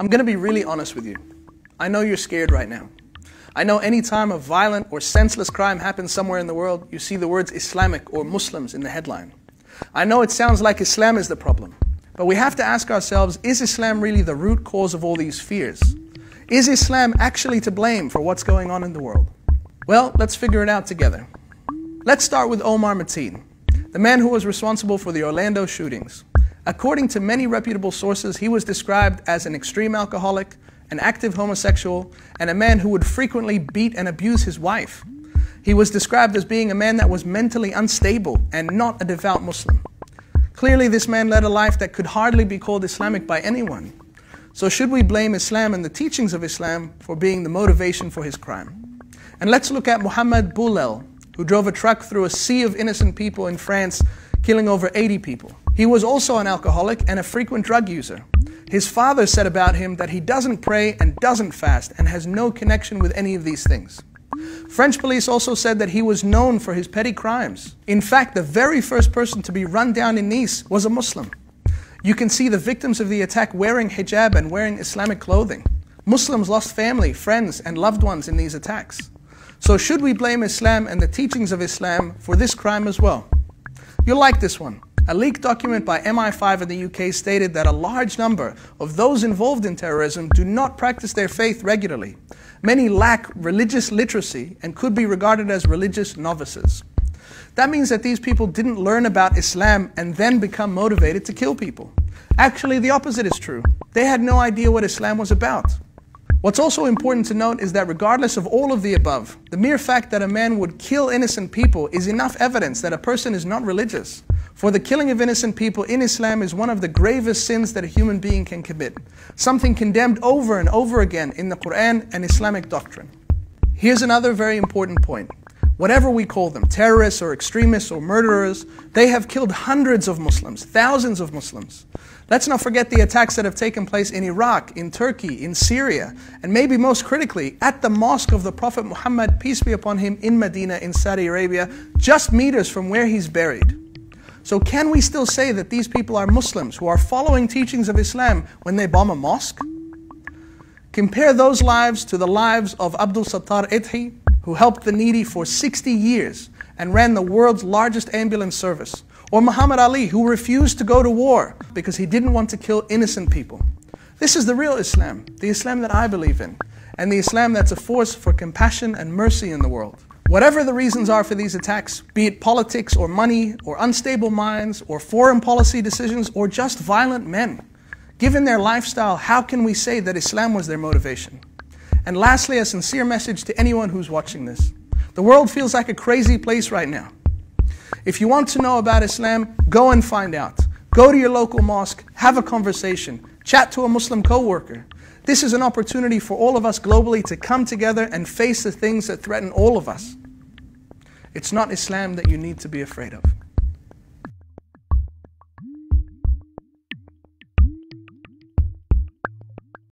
I'm going to be really honest with you. I know you're scared right now. I know any time a violent or senseless crime happens somewhere in the world, you see the words Islamic or Muslims in the headline. I know it sounds like Islam is the problem, but we have to ask ourselves, is Islam really the root cause of all these fears? Is Islam actually to blame for what's going on in the world? Well, let's figure it out together. Let's start with Omar Mateen, the man who was responsible for the Orlando shootings. According to many reputable sources, he was described as an extreme alcoholic, an active homosexual, and a man who would frequently beat and abuse his wife. He was described as being a man that was mentally unstable and not a devout Muslim. Clearly, this man led a life that could hardly be called Islamic by anyone. So should we blame Islam and the teachings of Islam for being the motivation for his crime? And let's look at Muhammad Boulel, who drove a truck through a sea of innocent people in France, killing over 80 people. He was also an alcoholic and a frequent drug user. His father said about him that he doesn't pray and doesn't fast and has no connection with any of these things. French police also said that he was known for his petty crimes. In fact, the very first person to be run down in Nice was a Muslim. You can see the victims of the attack wearing hijab and wearing Islamic clothing. Muslims lost family, friends, and loved ones in these attacks. So should we blame Islam and the teachings of Islam for this crime as well? You'll like this one. A leaked document by MI5 in the UK stated that a large number of those involved in terrorism do not practice their faith regularly. Many lack religious literacy and could be regarded as religious novices. That means that these people didn't learn about Islam and then become motivated to kill people. Actually, the opposite is true. They had no idea what Islam was about. What's also important to note is that regardless of all of the above, the mere fact that a man would kill innocent people is enough evidence that a person is not religious. For the killing of innocent people in Islam is one of the gravest sins that a human being can commit, something condemned over and over again in the Qur'an and Islamic doctrine. Here's another very important point. Whatever we call them, terrorists or extremists or murderers, they have killed hundreds of Muslims, thousands of Muslims. Let's not forget the attacks that have taken place in Iraq, in Turkey, in Syria, and maybe most critically, at the mosque of the Prophet Muhammad, peace be upon him, in Medina, in Saudi Arabia, just meters from where he's buried. So can we still say that these people are Muslims who are following teachings of Islam when they bomb a mosque? Compare those lives to the lives of Abdul Sattar Idhi, who helped the needy for 60 years and ran the world's largest ambulance service. Or Muhammad Ali, who refused to go to war because he didn't want to kill innocent people. This is the real Islam, the Islam that I believe in, and the Islam that's a force for compassion and mercy in the world. Whatever the reasons are for these attacks, be it politics or money or unstable minds or foreign policy decisions or just violent men, given their lifestyle, how can we say that Islam was their motivation? And lastly, a sincere message to anyone who's watching this. The world feels like a crazy place right now. If you want to know about Islam, go and find out. Go to your local mosque, have a conversation, chat to a Muslim co-worker. This is an opportunity for all of us globally to come together and face the things that threaten all of us. It's not Islam that you need to be afraid of.